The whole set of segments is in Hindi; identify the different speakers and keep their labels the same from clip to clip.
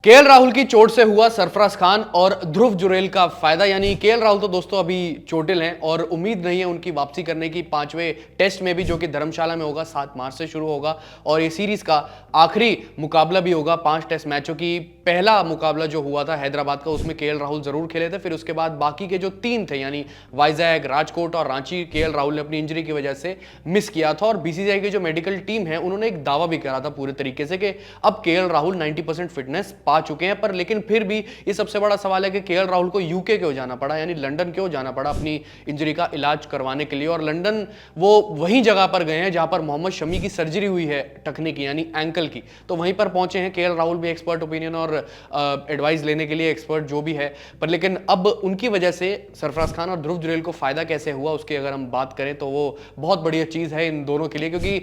Speaker 1: केएल राहुल की चोट से हुआ सरफराज खान और ध्रुव जुरैल का फायदा। यानी केएल राहुल तो दोस्तों अभी चोटिल हैं और उम्मीद नहीं है उनकी वापसी करने की 5वें टेस्ट में भी, जो कि धर्मशाला में होगा, 7 मार्च से शुरू होगा और ये सीरीज का आखिरी मुकाबला भी होगा 5 टेस्ट मैचों की। पहला मुकाबला जो हुआ था हैदराबाद का, उसमें केएल राहुल जरूर खेले थे, फिर उसके बाद बाकी के जो 3 थे यानी वाइजैग, राजकोट और रांची, केएल राहुल ने अपनी इंजरी की वजह से मिस किया था। और बीसीसीआई की जो मेडिकल टीम है उन्होंने एक दावा भी करा था पूरे तरीके से कि अब केएल राहुल 90% फिटनेस पा चुके हैं। पर लेकिन फिर भी ये सबसे बड़ा सवाल है कि केएल राहुल को यूके क्यों जाना पड़ा, यानी लंदन क्यों जाना पड़ा अपनी इंजरी का इलाज करवाने के लिए। और लंदन वो वही जगह पर गए हैं जहां पर मोहम्मद शमी की सर्जरी हुई है टखने की, यानी एंकल की, तो वहीं पर पहुंचे हैं। केएल राहुल भी एक्सपर्ट ओपिनियन और एडवाइस लेने के लिए एक्सपर्ट जो भी है, पर लेकिन अब उनकी वजह से सरफराज खान और ध्रुव जुरैल को फायदा कैसे हुआ उसकी अगर हम बात करें तो वो बहुत बढ़िया चीज है इन दोनों के लिए, क्योंकि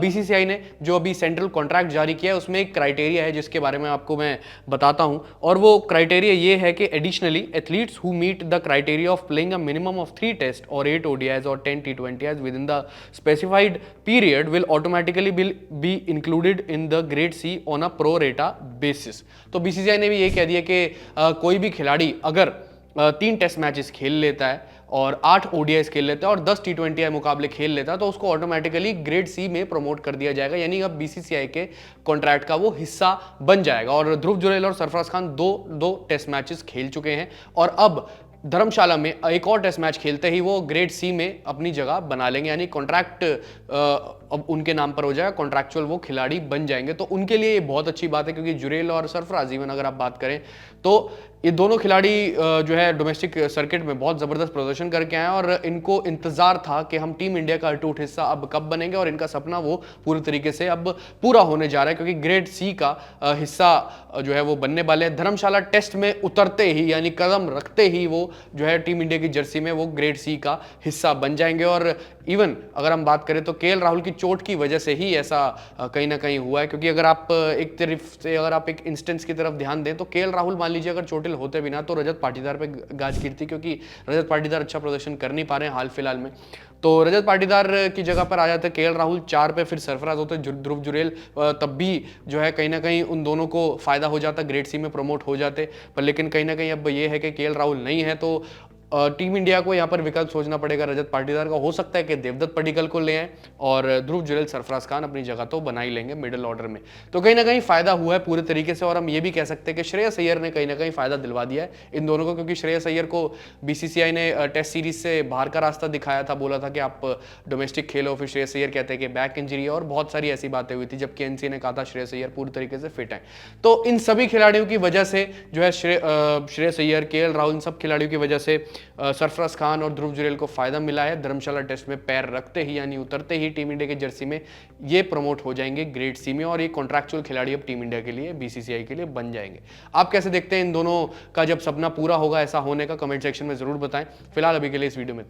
Speaker 1: बीसीसीआई ने जो अभी सेंट्रल कॉन्ट्रैक्ट जारी किया है उसमें एक क्राइटेरिया है जिसके बारे में आपको मैं बताता हूं। और वो क्राइटेरिया ये है कि additionally athletes who meet the criteria of playing a minimum of 3 test और 8 ओडीआईज और 10 टी20 within the specified period will automatically be included in the grade C on a pro rata basis. तो बीसीसीआई ने भी ये कह दिया कि कोई भी खिलाड़ी अगर 3 टेस्ट मैचेस खेल लेता है और 8 ओडीआईस खेल लेता है और 10 टी20 मुकाबले खेल लेता है तो उसको ऑटोमेटिकली ग्रेड सी में प्रमोट कर दिया जाएगा, यानी अब बीसीसीआई के कॉन्ट्रैक्ट का वो हिस्सा बन जाएगा। और ध्रुव जुरैल और सरफराज खान दो टेस्ट मैचेस खेल चुके हैं और अब धर्मशाला में एक और टेस्ट मैच खेलते ही वो ग्रेड सी में अपनी जगह बना लेंगे, यानी कॉन्ट्रैक्ट अब उनके नाम पर हो जाएगा, कॉन्ट्रैक्चुअल वो खिलाड़ी बन जाएंगे। तो उनके लिए ये बहुत अच्छी बात है, क्योंकि जुरैल और सरफराज इवन अगर आप बात करें तो ये दोनों खिलाड़ी जो है डोमेस्टिक सर्किट में बहुत जबरदस्त प्रदर्शन करके आए और इनको इंतजार था कि हम टीम इंडिया का अटूट हिस्सा अब कब बनेंगे, और इनका सपना वो पूरी तरीके से अब पूरा होने जा रहा है, क्योंकि ग्रेड सी का हिस्सा जो है वो बनने वाले हैं। धर्मशाला टेस्ट में उतरते ही यानी कदम रखते ही वो जो है टीम इंडिया की जर्सी में वो ग्रेड सी का हिस्सा बन जाएंगे। और इवन अगर हम बात करें तो केएल राहुल की चोट की वजह से ही ऐसा कहीं ना कहीं हुआ है, क्योंकि अगर आप एक तरफ से अगर आप एक इंस्टेंस की तरफ ध्यान दें तो केएल राहुल मान लीजिए अगर चोटिल होते भी ना तो रजत पाटीदार पे गाज गिरती, क्योंकि रजत पाटीदार अच्छा प्रदर्शन कर नहीं पा रहे हैं हाल फिलहाल में, तो रजत पाटीदार की जगह पर आ जाते केएल राहुल 4 पे, फिर सरफराज होते, ध्रुव जुरैल, तब भी जो है कहीं ना कहीं उन दोनों को फायदा हो जाता, ग्रेड सी में प्रमोट हो जाते। पर लेकिन कहीं ना कहीं अब ये है कि केएल राहुल नहीं है तो टीम इंडिया को यहाँ पर विकल्प सोचना पड़ेगा रजत पाटीदार का। हो सकता है कि देवदत्त पडिक्कल को ले आए और ध्रुव जुरैल, सरफराज खान अपनी जगह तो बना ही लेंगे मिडिल ऑर्डर में। तो कहीं ना कहीं फायदा हुआ है पूरे तरीके से, और हम ये भी कह सकते हैं कि श्रेयस अय्यर ने कहीं ना कहीं फायदा दिलवा दिया है इन दोनों को, क्योंकि श्रेयस अय्यर को बीसीसीआई ने टेस्ट सीरीज से बाहर का रास्ता दिखाया था, बोला था कि आप डोमेस्टिक खेलो, फिर श्रेयस अय्यर कहते हैं कि बैक इंजरी है और बहुत सारी ऐसी बातें हुई थी, जबकि एनसीए ने कहा था श्रेयस अय्यर पूरी तरीके से फिट है। तो इन सभी खिलाड़ियों की वजह से जो है श्रेयस अय्यर, केएल राहुल, इन सब खिलाड़ियों की वजह से सरफराज खान और ध्रुव जुरैल को फायदा मिला है। धर्मशाला टेस्ट में पैर रखते ही यानी उतरते ही टीम इंडिया की जर्सी में ये प्रमोट हो जाएंगे ग्रेड सी में, और ये कॉन्ट्रैक्चुअल खिलाड़ी अब टीम इंडिया के लिए, बीसीसीआई के लिए बन जाएंगे। आप कैसे देखते हैं इन दोनों का जब सपना पूरा होगा ऐसा होने का, कमेंट सेक्शन में जरूर बताएं। फिलहाल अभी के लिए इस वीडियो में